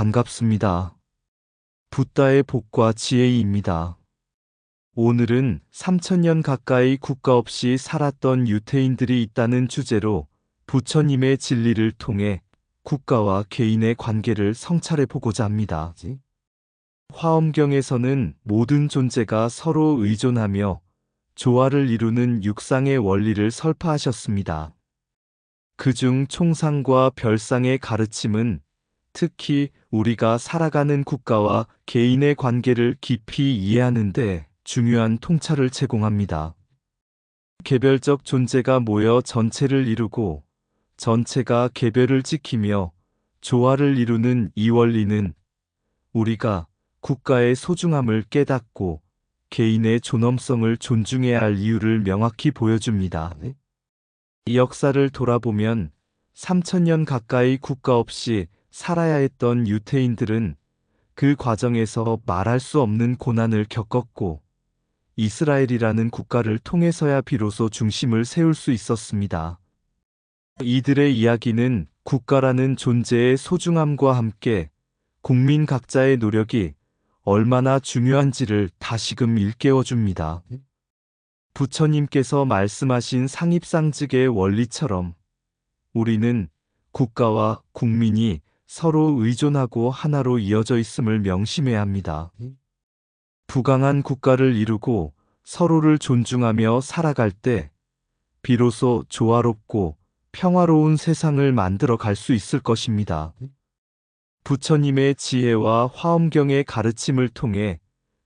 반갑습니다. 붓다의 복과 지혜입니다. 오늘은 3000년 가까이 국가 없이 살았던 유태인들이 있다는 주제로 부처님의 진리를 통해 국가와 개인의 관계를 성찰해 보고자 합니다. 화엄경에서는 모든 존재가 서로 의존하며 조화를 이루는 육상의 원리를 설파하셨습니다. 그중 총상과 별상의 가르침은 특히 우리가 살아가는 국가와 개인의 관계를 깊이 이해하는 데 중요한 통찰을 제공합니다. 개별적 존재가 모여 전체를 이루고 전체가 개별을 지키며 조화를 이루는 이 원리는 우리가 국가의 소중함을 깨닫고 개인의 존엄성을 존중해야 할 이유를 명확히 보여줍니다. 이 역사를 돌아보면 3000년 가까이 국가 없이 살아야 했던 유태인들은 그 과정에서 말할 수 없는 고난을 겪었고 이스라엘이라는 국가를 통해서야 비로소 중심을 세울 수 있었습니다. 이들의 이야기는 국가라는 존재의 소중함과 함께 국민 각자의 노력이 얼마나 중요한지를 다시금 일깨워 줍니다. 부처님께서 말씀하신 상입상즉의 원리처럼 우리는 국가와 국민이 서로 의존하고 하나로 이어져 있음을 명심해야 합니다. 부강한 국가를 이루고 서로를 존중하며 살아갈 때 비로소 조화롭고 평화로운 세상을 만들어 갈 수 있을 것입니다. 부처님의 지혜와 화엄경의 가르침을 통해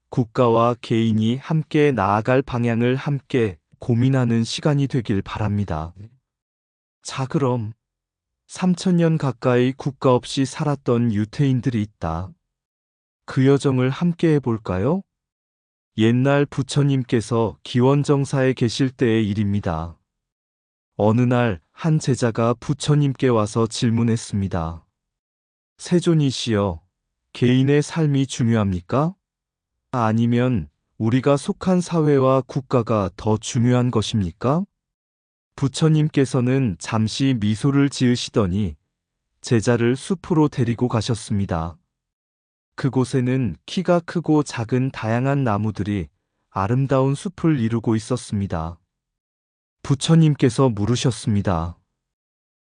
국가와 개인이 함께 나아갈 방향을 함께 고민하는 시간이 되길 바랍니다. 자, 그럼 3000년 가까이 국가 없이 살았던 유태인들이 있다. 그 여정을 함께 해볼까요? 옛날 부처님께서 기원정사에 계실 때의 일입니다. 어느 날 한 제자가 부처님께 와서 질문했습니다. 세존이시여, 개인의 삶이 중요합니까? 아니면 우리가 속한 사회와 국가가 더 중요한 것입니까? 부처님께서는 잠시 미소를 지으시더니 제자를 숲으로 데리고 가셨습니다. 그곳에는 키가 크고 작은 다양한 나무들이 아름다운 숲을 이루고 있었습니다. 부처님께서 물으셨습니다.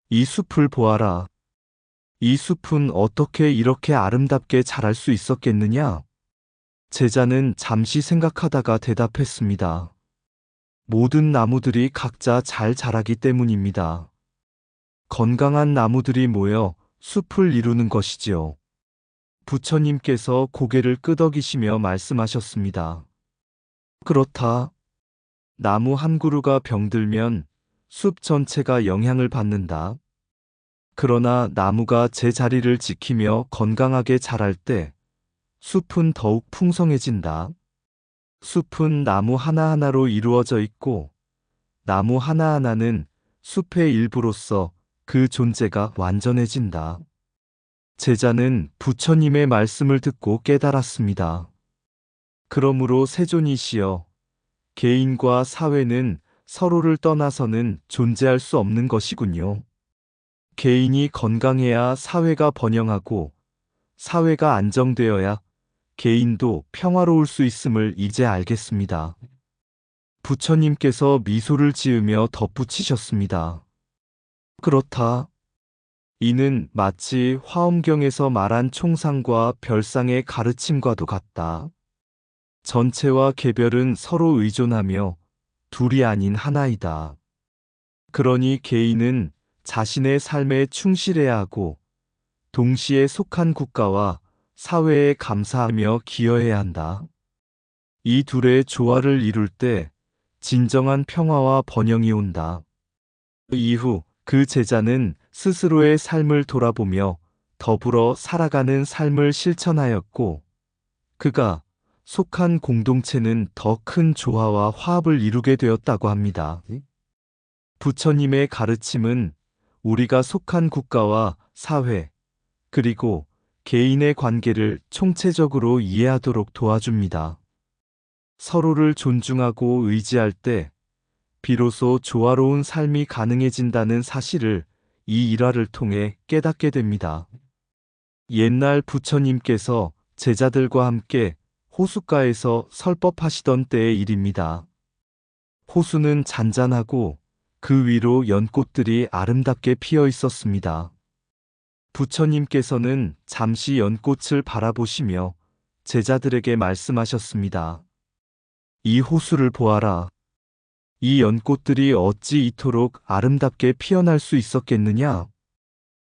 이 숲을 보아라. 이 숲은 어떻게 이렇게 아름답게 자랄 수 있었겠느냐? 제자는 잠시 생각하다가 대답했습니다. 모든 나무들이 각자 잘 자라기 때문입니다. 건강한 나무들이 모여 숲을 이루는 것이지요. 부처님께서 고개를 끄덕이시며 말씀하셨습니다. 그렇다. 나무 한 그루가 병들면 숲 전체가 영향을 받는다. 그러나 나무가 제 자리를 지키며 건강하게 자랄 때 숲은 더욱 풍성해진다. 숲은 나무 하나하나로 이루어져 있고 나무 하나하나는 숲의 일부로서 그 존재가 완전해진다. 제자는 부처님의 말씀을 듣고 깨달았습니다. 그러므로 세존이시여, 개인과 사회는 서로를 떠나서는 존재할 수 없는 것이군요. 개인이 건강해야 사회가 번영하고 사회가 안정되어야 개인도 평화로울 수 있음을 이제 알겠습니다. 부처님께서 미소를 지으며 덧붙이셨습니다. 그렇다. 이는 마치 화엄경에서 말한 총상과 별상의 가르침과도 같다. 전체와 개별은 서로 의존하며 둘이 아닌 하나이다. 그러니 개인은 자신의 삶에 충실해야 하고 동시에 속한 국가와 사회에 감사하며 기여해야 한다. 이 둘의 조화를 이룰 때 진정한 평화와 번영이 온다. 이후 그 제자는 스스로의 삶을 돌아보며 더불어 살아가는 삶을 실천하였고 그가 속한 공동체는 더 큰 조화와 화합을 이루게 되었다고 합니다. 부처님의 가르침은 우리가 속한 국가와 사회, 그리고 개인의 관계를 총체적으로 이해하도록 도와줍니다. 서로를 존중하고 의지할 때 비로소 조화로운 삶이 가능해진다는 사실을 이 일화를 통해 깨닫게 됩니다. 옛날 부처님께서 제자들과 함께 호숫가에서 설법하시던 때의 일입니다. 호수는 잔잔하고 그 위로 연꽃들이 아름답게 피어 있었습니다. 부처님께서는 잠시 연꽃을 바라보시며 제자들에게 말씀하셨습니다. 이 호수를 보아라. 이 연꽃들이 어찌 이토록 아름답게 피어날 수 있었겠느냐?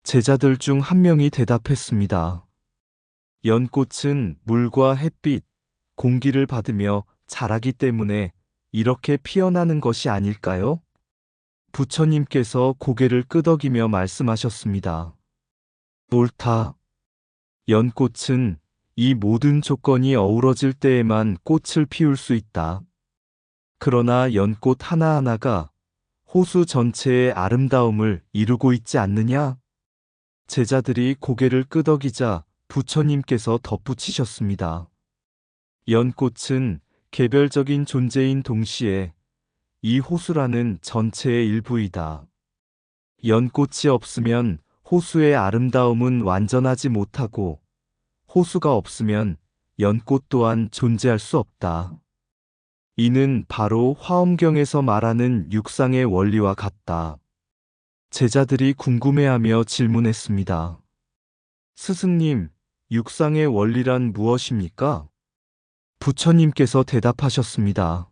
제자들 중 한 명이 대답했습니다. 연꽃은 물과 햇빛, 공기를 받으며 자라기 때문에 이렇게 피어나는 것이 아닐까요? 부처님께서 고개를 끄덕이며 말씀하셨습니다. 옳다. 연꽃은 이 모든 조건이 어우러질 때에만 꽃을 피울 수 있다. 그러나 연꽃 하나하나가 호수 전체의 아름다움을 이루고 있지 않느냐? 제자들이 고개를 끄덕이자 부처님께서 덧붙이셨습니다. 연꽃은 개별적인 존재인 동시에 이 호수라는 전체의 일부이다. 연꽃이 없으면 호수의 아름다움은 완전하지 못하고 호수가 없으면 연꽃 또한 존재할 수 없다. 이는 바로 화엄경에서 말하는 육상의 원리와 같다. 제자들이 궁금해하며 질문했습니다. 스승님, 육상의 원리란 무엇입니까? 부처님께서 대답하셨습니다.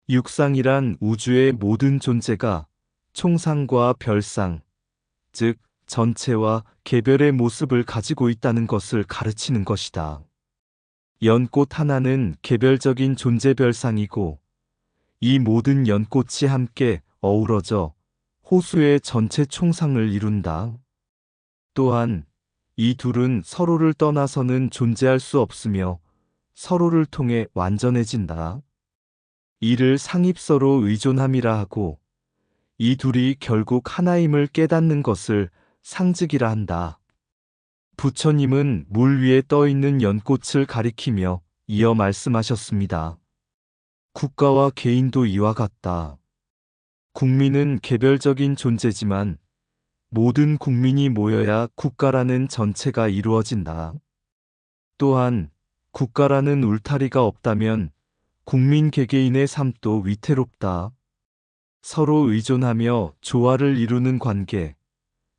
육상이란 우주의 모든 존재가 총상과 별상, 즉 전체와 개별의 모습을 가지고 있다는 것을 가르치는 것이다. 연꽃 하나는 개별적인 존재별상이고 이 모든 연꽃이 함께 어우러져 호수의 전체 총상을 이룬다. 또한 이 둘은 서로를 떠나서는 존재할 수 없으며 서로를 통해 완전해진다. 이를 상입서로 의존함이라 하고 이 둘이 결국 하나임을 깨닫는 것을 상즉이라 한다. 부처님은 물 위에 떠 있는 연꽃을 가리키며 이어 말씀하셨습니다. 국가와 개인도 이와 같다. 국민은 개별적인 존재지만 모든 국민이 모여야 국가라는 전체가 이루어진다. 또한 국가라는 울타리가 없다면 국민 개개인의 삶도 위태롭다. 서로 의존하며 조화를 이루는 관계,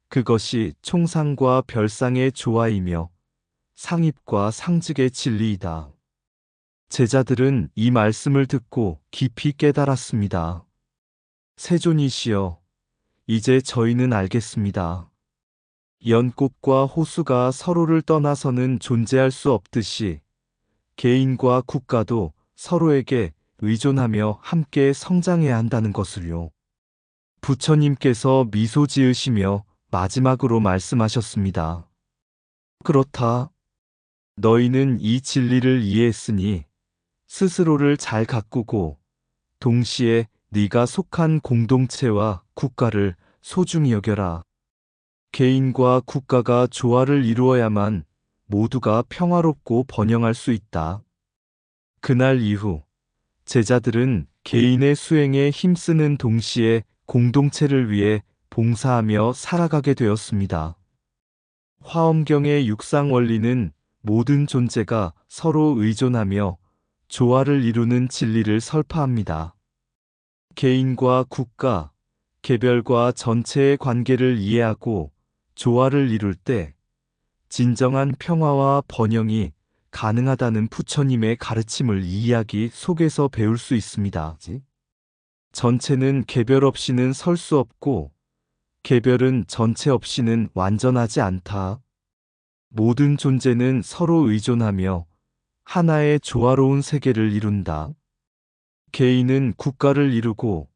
그것이 총상과 별상의 조화이며 상입과 상즉의 진리이다. 제자들은 이 말씀을 듣고 깊이 깨달았습니다. 세존이시여, 이제 저희는 알겠습니다. 연꽃과 호수가 서로를 떠나서는 존재할 수 없듯이 개인과 국가도 서로에게 의존하며 함께 성장해야 한다는 것을요. 부처님께서 미소 지으시며 마지막으로 말씀하셨습니다. 그렇다. 너희는 이 진리를 이해했으니 스스로를 잘 가꾸고 동시에 네가 속한 공동체와 국가를 소중히 여겨라. 개인과 국가가 조화를 이루어야만 모두가 평화롭고 번영할 수 있다. 그날 이후 제자들은 개인의 수행에 힘쓰는 동시에 공동체를 위해 봉사하며 살아가게 되었습니다. 화엄경의 육상 원리는 모든 존재가 서로 의존하며 조화를 이루는 진리를 설파합니다. 개인과 국가, 개별과 전체의 관계를 이해하고 조화를 이룰 때 진정한 평화와 번영이 가능하다는 부처님의 가르침을 이 이야기 속에서 배울 수 있습니다. 전체는 개별 없이는 설 수 없고 개별은 전체 없이는 완전하지 않다. 모든 존재는 서로 의존하며 하나의 조화로운 세계를 이룬다. 개인은 국가를 이루고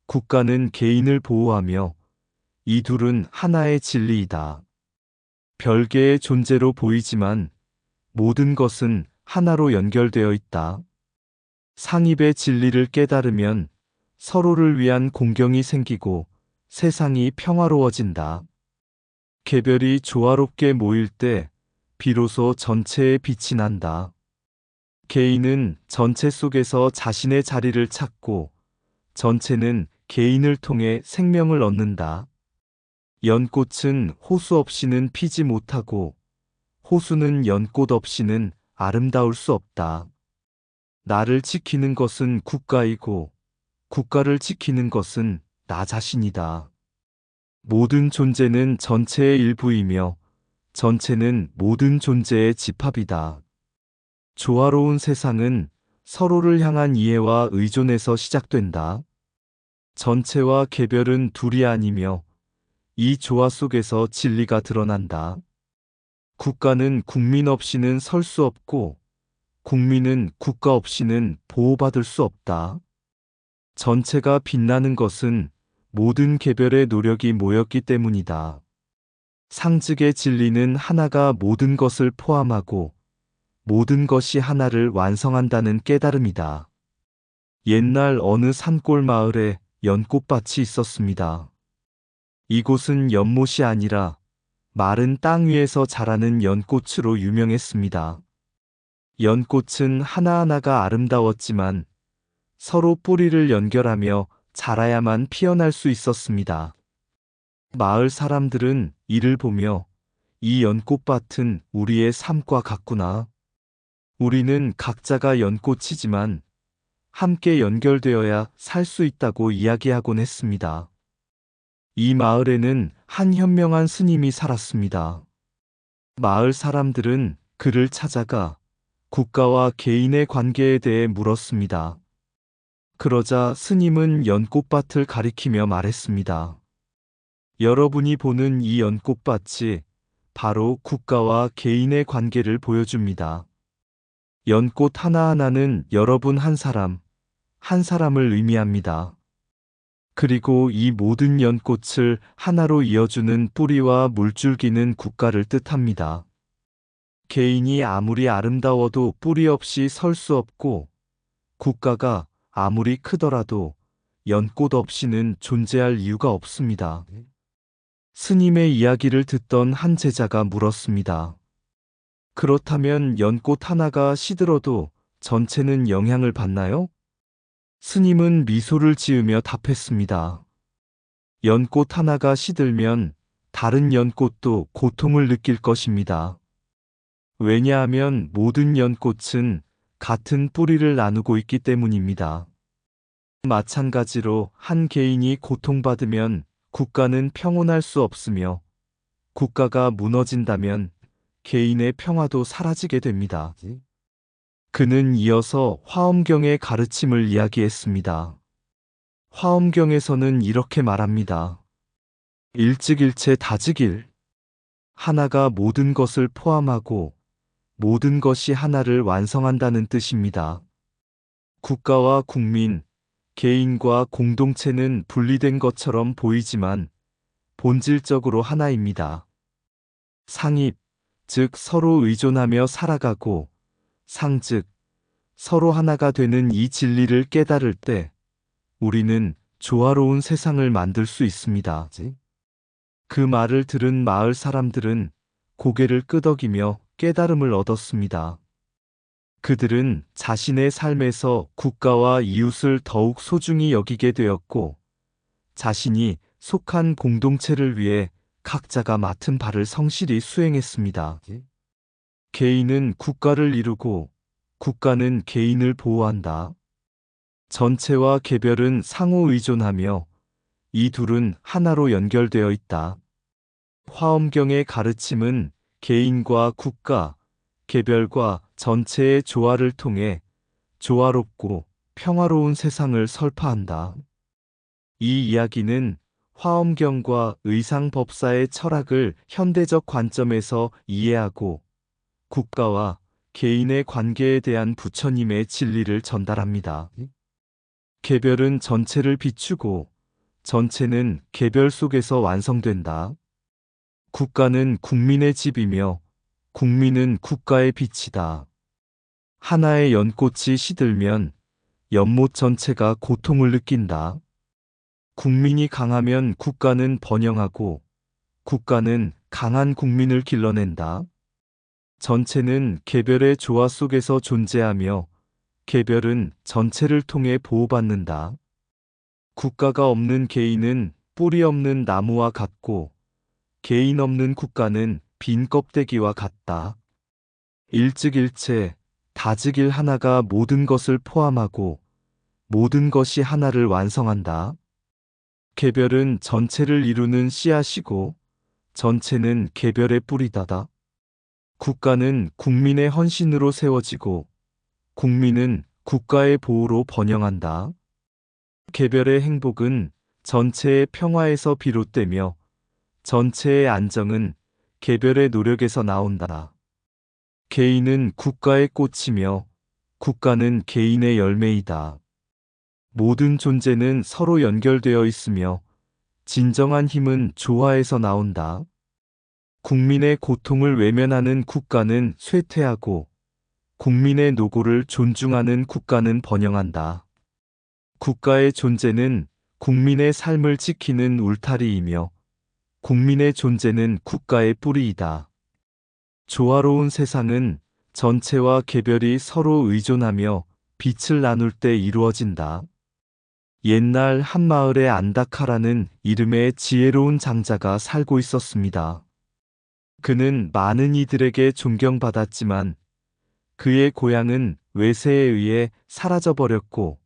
국가는 개인을 보호하며 이 둘은 하나의 진리이다. 별개의 존재로 보이지만 모든 것은 하나로 연결되어 있다. 상입의 진리를 깨달으면 서로를 위한 공경이 생기고 세상이 평화로워진다. 개별이 조화롭게 모일 때 비로소 전체의 빛이 난다. 개인은 전체 속에서 자신의 자리를 찾고 전체는 개인을 통해 생명을 얻는다. 연꽃은 호수 없이는 피지 못하고 호수는 연꽃 없이는 아름다울 수 없다. 나를 지키는 것은 국가이고 국가를 지키는 것은 나 자신이다. 모든 존재는 전체의 일부이며 전체는 모든 존재의 집합이다. 조화로운 세상은 서로를 향한 이해와 의존에서 시작된다. 전체와 개별은 둘이 아니며 이 조화 속에서 진리가 드러난다. 국가는 국민 없이는 설 수 없고 국민은 국가 없이는 보호받을 수 없다. 전체가 빛나는 것은 모든 개별의 노력이 모였기 때문이다. 상즉의 진리는 하나가 모든 것을 포함하고 모든 것이 하나를 완성한다는 깨달음이다. 옛날 어느 산골 마을에 연꽃밭이 있었습니다. 이곳은 연못이 아니라 마른 땅 위에서 자라는 연꽃으로 유명했습니다. 연꽃은 하나하나가 아름다웠지만 서로 뿌리를 연결하며 자라야만 피어날 수 있었습니다. 마을 사람들은 이를 보며 이 연꽃밭은 우리의 삶과 같구나. 우리는 각자가 연꽃이지만 함께 연결되어야 살 수 있다고 이야기하곤 했습니다. 이 마을에는 한 현명한 스님이 살았습니다. 마을 사람들은 그를 찾아가 국가와 개인의 관계에 대해 물었습니다. 그러자 스님은 연꽃밭을 가리키며 말했습니다. 여러분이 보는 이 연꽃밭이 바로 국가와 개인의 관계를 보여줍니다. 연꽃 하나하나는 여러분 한 사람을 의미합니다. 그리고 이 모든 연꽃을 하나로 이어주는 뿌리와 물줄기는 국가를 뜻합니다. 개인이 아무리 아름다워도 뿌리 없이 설 수 없고 국가가 아무리 크더라도 연꽃 없이는 존재할 이유가 없습니다. 스님의 이야기를 듣던 한 제자가 물었습니다. 그렇다면 연꽃 하나가 시들어도 전체는 영향을 받나요? 스님은 미소를 지으며 답했습니다. 연꽃 하나가 시들면 다른 연꽃도 고통을 느낄 것입니다. 왜냐하면 모든 연꽃은 같은 뿌리를 나누고 있기 때문입니다. 마찬가지로 한 개인이 고통받으면 국가는 평온할 수 없으며 국가가 무너진다면 개인의 평화도 사라지게 됩니다. 그는 이어서 화엄경의 가르침을 이야기했습니다. 화엄경에서는 이렇게 말합니다. 일즉일체 다즉일. 하나가 모든 것을 포함하고 모든 것이 하나를 완성한다는 뜻입니다. 국가와 국민, 개인과 공동체는 분리된 것처럼 보이지만 본질적으로 하나입니다. 상입, 즉 서로 의존하며 살아가고 상즉 서로 하나가 되는 이 진리를 깨달을 때 우리는 조화로운 세상을 만들 수 있습니다. 그 말을 들은 마을 사람들은 고개를 끄덕이며 깨달음을 얻었습니다. 그들은 자신의 삶에서 국가와 이웃을 더욱 소중히 여기게 되었고 자신이 속한 공동체를 위해 각자가 맡은 바를 성실히 수행했습니다. 개인은 국가를 이루고 국가는 개인을 보호한다. 전체와 개별은 상호 의존하며 이 둘은 하나로 연결되어 있다. 화엄경의 가르침은 개인과 국가, 개별과 전체의 조화를 통해 조화롭고 평화로운 세상을 설파한다. 이 이야기는 화엄경과 의상법사의 철학을 현대적 관점에서 이해하고 국가와 개인의 관계에 대한 부처님의 진리를 전달합니다. 개별은 전체를 비추고 전체는 개별 속에서 완성된다. 국가는 국민의 집이며 국민은 국가의 빛이다. 하나의 연꽃이 시들면 연못 전체가 고통을 느낀다. 국민이 강하면 국가는 번영하고 국가는 강한 국민을 길러낸다. 전체는 개별의 조화 속에서 존재하며 개별은 전체를 통해 보호받는다. 국가가 없는 개인은 뿌리 없는 나무와 같고 개인 없는 국가는 빈 껍데기와 같다. 일즉일체, 다즉일 하나가 모든 것을 포함하고 모든 것이 하나를 완성한다. 개별은 전체를 이루는 씨앗이고 전체는 개별의 뿌리다다. 국가는 국민의 헌신으로 세워지고 국민은 국가의 보호로 번영한다. 개별의 행복은 전체의 평화에서 비롯되며 전체의 안정은 개별의 노력에서 나온다. 개인은 국가의 꽃이며 국가는 개인의 열매이다. 모든 존재는 서로 연결되어 있으며 진정한 힘은 조화에서 나온다. 국민의 고통을 외면하는 국가는 쇠퇴하고 국민의 노고를 존중하는 국가는 번영한다. 국가의 존재는 국민의 삶을 지키는 울타리이며 국민의 존재는 국가의 뿌리이다. 조화로운 세상은 전체와 개별이 서로 의존하며 빛을 나눌 때 이루어진다. 옛날 한 마을에 안다카라는 이름의 지혜로운 장자가 살고 있었습니다. 그는 많은 이들에게 존경받았지만 그의 고향은 외세에 의해 사라져버렸고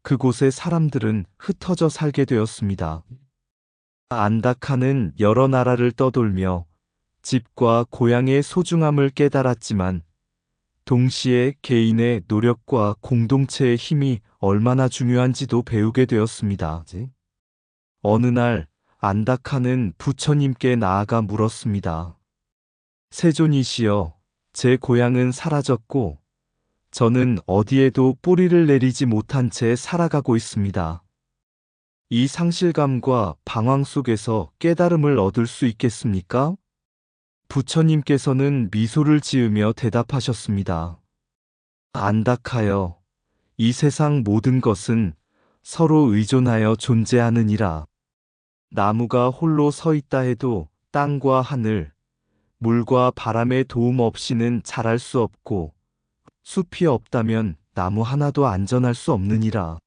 그곳의 사람들은 흩어져 살게 되었습니다. 안다카는 여러 나라를 떠돌며 집과 고향의 소중함을 깨달았지만 동시에 개인의 노력과 공동체의 힘이 얼마나 중요한지도 배우게 되었습니다. 어느 날 안다카는 부처님께 나아가 물었습니다. 세존이시여, 제 고향은 사라졌고 저는 어디에도 뿌리를 내리지 못한 채 살아가고 있습니다. 이 상실감과 방황 속에서 깨달음을 얻을 수 있겠습니까? 부처님께서는 미소를 지으며 대답하셨습니다. 안다카여, 이 세상 모든 것은 서로 의존하여 존재하느니라. 나무가 홀로 서 있다 해도 땅과 하늘, 물과 바람의 도움 없이는 자랄 수 없고 숲이 없다면 나무 하나도 안전할 수 없느니라.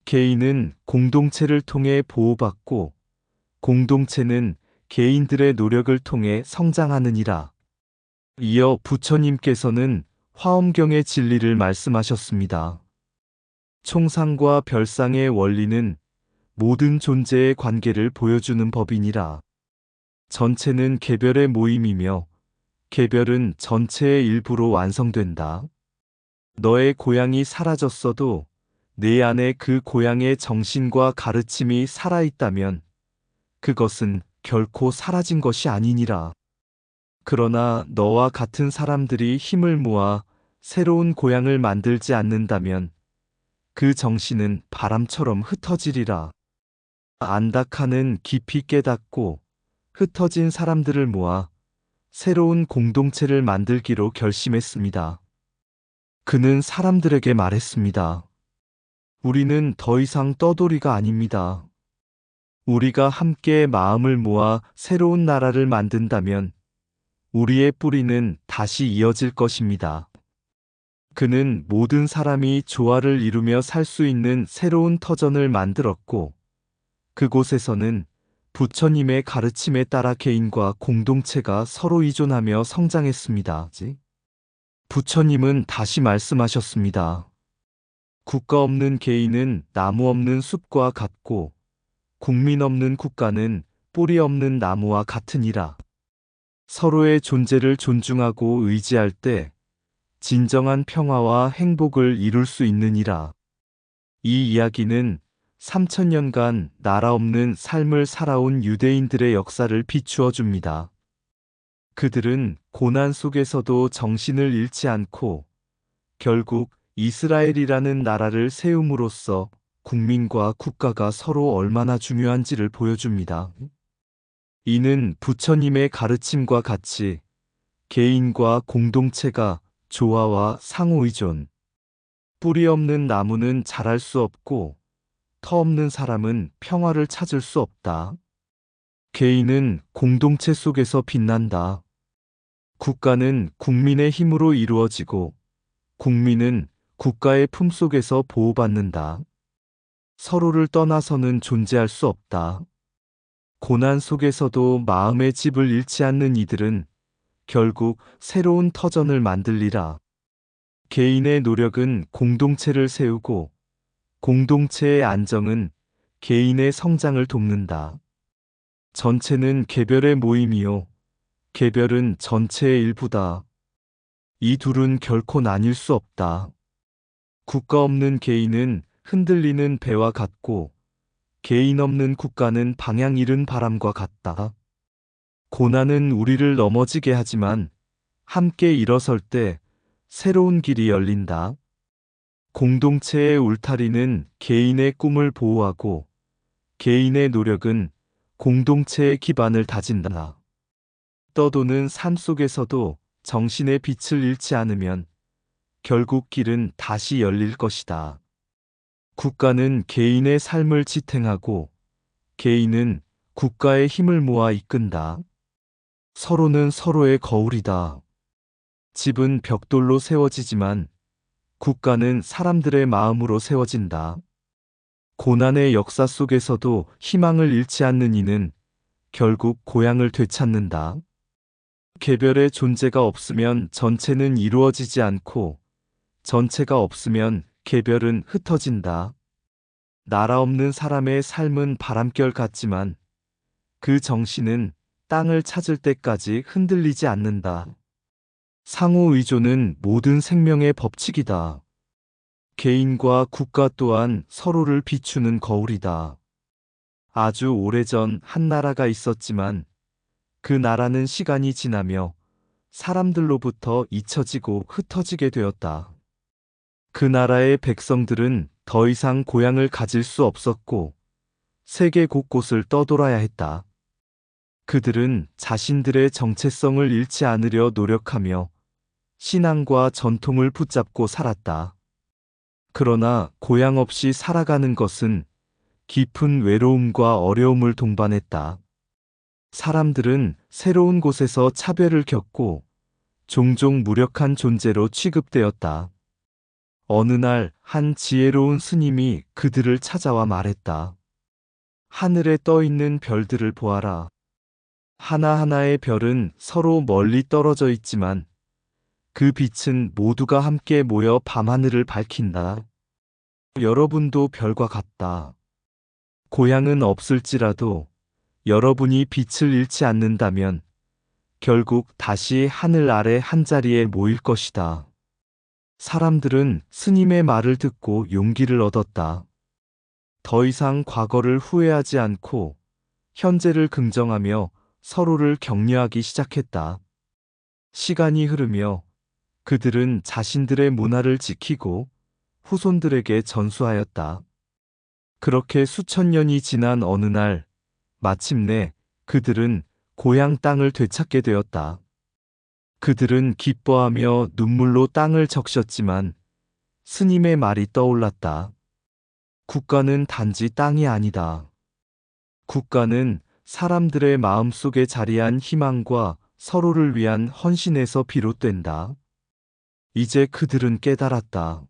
개인은 공동체를 통해 보호받고 공동체는 개인들의 노력을 통해 성장하느니라. 이어 부처님께서는 화엄경의 진리를 말씀하셨습니다. 총상과 별상의 원리는 모든 존재의 관계를 보여주는 법이니라. 전체는 개별의 모임이며 개별은 전체의 일부로 완성된다. 너의 고향이 사라졌어도 내 안에 그 고향의 정신과 가르침이 살아있다면 그것은 결코 사라진 것이 아니니라. 그러나 너와 같은 사람들이 힘을 모아 새로운 고향을 만들지 않는다면 그 정신은 바람처럼 흩어지리라. 안다카는 깊이 깨닫고 흩어진 사람들을 모아 새로운 공동체를 만들기로 결심했습니다. 그는 사람들에게 말했습니다. 우리는 더 이상 떠돌이가 아닙니다. 우리가 함께 마음을 모아 새로운 나라를 만든다면 우리의 뿌리는 다시 이어질 것입니다. 그는 모든 사람이 조화를 이루며 살 수 있는 새로운 터전을 만들었고 그곳에서는 부처님의 가르침에 따라 개인과 공동체가 서로 의존하며 성장했습니다. 부처님은 다시 말씀하셨습니다. 국가 없는 개인은 나무 없는 숲과 같고 국민 없는 국가는 뿌리 없는 나무와 같으니라. 서로의 존재를 존중하고 의지할 때 진정한 평화와 행복을 이룰 수 있느니라. 이 이야기는 3000년간 나라 없는 삶을 살아온 유대인들의 역사를 비추어 줍니다. 그들은 고난 속에서도 정신을 잃지 않고 결국 이스라엘이라는 나라를 세움으로써 국민과 국가가 서로 얼마나 중요한지를 보여줍니다. 이는 부처님의 가르침과 같이 개인과 공동체가 조화와 상호의존, 뿌리 없는 나무는 자랄 수 없고 터 없는 사람은 평화를 찾을 수 없다. 개인은 공동체 속에서 빛난다. 국가는 국민의 힘으로 이루어지고 국민은 국가의 품속에서 보호받는다. 서로를 떠나서는 존재할 수 없다. 고난 속에서도 마음의 집을 잃지 않는 이들은 결국 새로운 터전을 만들리라. 개인의 노력은 공동체를 세우고 공동체의 안정은 개인의 성장을 돕는다. 전체는 개별의 모임이요. 개별은 전체의 일부다. 이 둘은 결코 나뉠 수 없다. 국가 없는 개인은 흔들리는 배와 같고 개인 없는 국가는 방향 잃은 바람과 같다. 고난은 우리를 넘어지게 하지만 함께 일어설 때 새로운 길이 열린다. 공동체의 울타리는 개인의 꿈을 보호하고 개인의 노력은 공동체의 기반을 다진다. 떠도는 삶 속에서도 정신의 빛을 잃지 않으면 결국 길은 다시 열릴 것이다. 국가는 개인의 삶을 지탱하고 개인은 국가의 힘을 모아 이끈다. 서로는 서로의 거울이다. 집은 벽돌로 세워지지만 국가는 사람들의 마음으로 세워진다. 고난의 역사 속에서도 희망을 잃지 않는 이는 결국 고향을 되찾는다. 개별의 존재가 없으면 전체는 이루어지지 않고 전체가 없으면 개별은 흩어진다. 나라 없는 사람의 삶은 바람결 같지만 그 정신은 땅을 찾을 때까지 흔들리지 않는다. 상호 의존은 모든 생명의 법칙이다. 개인과 국가 또한 서로를 비추는 거울이다. 아주 오래전 한 나라가 있었지만 그 나라는 시간이 지나며 사람들로부터 잊혀지고 흩어지게 되었다. 그 나라의 백성들은 더 이상 고향을 가질 수 없었고 세계 곳곳을 떠돌아야 했다. 그들은 자신들의 정체성을 잃지 않으려 노력하며 신앙과 전통을 붙잡고 살았다. 그러나 고향 없이 살아가는 것은 깊은 외로움과 어려움을 동반했다. 사람들은 새로운 곳에서 차별을 겪고 종종 무력한 존재로 취급되었다. 어느 날 한 지혜로운 스님이 그들을 찾아와 말했다. 하늘에 떠 있는 별들을 보아라. 하나하나의 별은 서로 멀리 떨어져 있지만 그 빛은 모두가 함께 모여 밤하늘을 밝힌다. 여러분도 별과 같다. 고향은 없을지라도 여러분이 빛을 잃지 않는다면 결국 다시 하늘 아래 한자리에 모일 것이다. 사람들은 스님의 말을 듣고 용기를 얻었다. 더 이상 과거를 후회하지 않고 현재를 긍정하며 서로를 격려하기 시작했다. 시간이 흐르며 그들은 자신들의 문화를 지키고 후손들에게 전수하였다. 그렇게 수천 년이 지난 어느 날, 마침내 그들은 고향 땅을 되찾게 되었다. 그들은 기뻐하며 눈물로 땅을 적셨지만 스님의 말이 떠올랐다. 국가는 단지 땅이 아니다. 국가는 사람들의 마음속에 자리한 희망과 서로를 위한 헌신에서 비롯된다. 이제 그들은 깨달았다.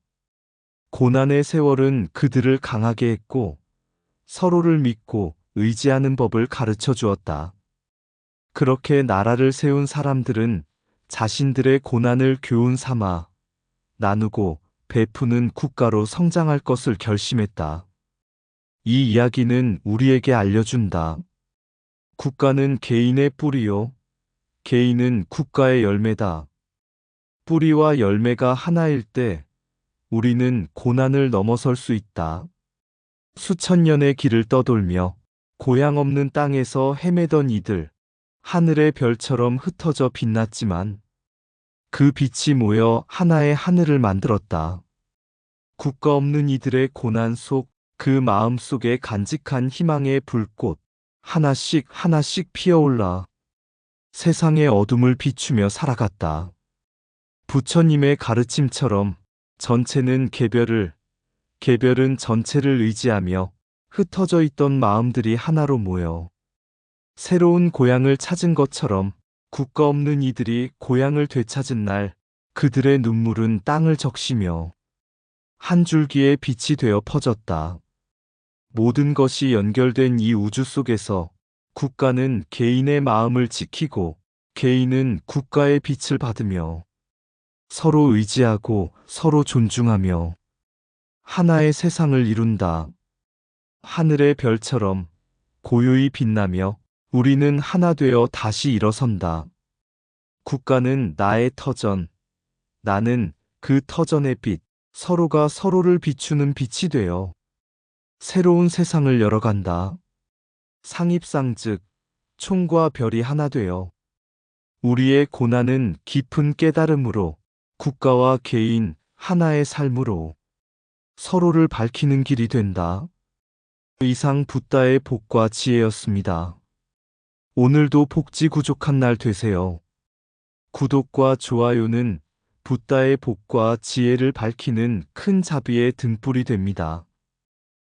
고난의 세월은 그들을 강하게 했고 서로를 믿고 의지하는 법을 가르쳐 주었다. 그렇게 나라를 세운 사람들은 자신들의 고난을 교훈 삼아 나누고 베푸는 국가로 성장할 것을 결심했다. 이 이야기는 우리에게 알려준다. 국가는 개인의 뿌리요. 개인은 국가의 열매다. 뿌리와 열매가 하나일 때 우리는 고난을 넘어설 수 있다. 수천 년의 길을 떠돌며 고향 없는 땅에서 헤매던 이들, 하늘의 별처럼 흩어져 빛났지만 그 빛이 모여 하나의 하늘을 만들었다. 국가 없는 이들의 고난 속 그 마음 속에 간직한 희망의 불꽃 하나씩 하나씩 피어올라 세상의 어둠을 비추며 살아갔다. 부처님의 가르침처럼 전체는 개별을, 개별은 전체를 의지하며 흩어져 있던 마음들이 하나로 모여 새로운 고향을 찾은 것처럼 국가 없는 이들이 고향을 되찾은 날 그들의 눈물은 땅을 적시며 한 줄기의 빛이 되어 퍼졌다. 모든 것이 연결된 이 우주 속에서 국가는 개인의 마음을 지키고 개인은 국가의 빛을 받으며 서로 의지하고 서로 존중하며 하나의 세상을 이룬다. 하늘의 별처럼 고요히 빛나며 우리는 하나 되어 다시 일어선다. 국가는 나의 터전, 나는 그 터전의 빛, 서로가 서로를 비추는 빛이 되어 새로운 세상을 열어간다. 상입상즉 총과 별이 하나 되어 우리의 고난은 깊은 깨달음으로 국가와 개인 하나의 삶으로 서로를 밝히는 길이 된다. 이상 붓다의 복과 지혜였습니다. 오늘도 복지구족한 날 되세요. 구독과 좋아요는 붓다의 복과 지혜를 밝히는 큰 자비의 등불이 됩니다.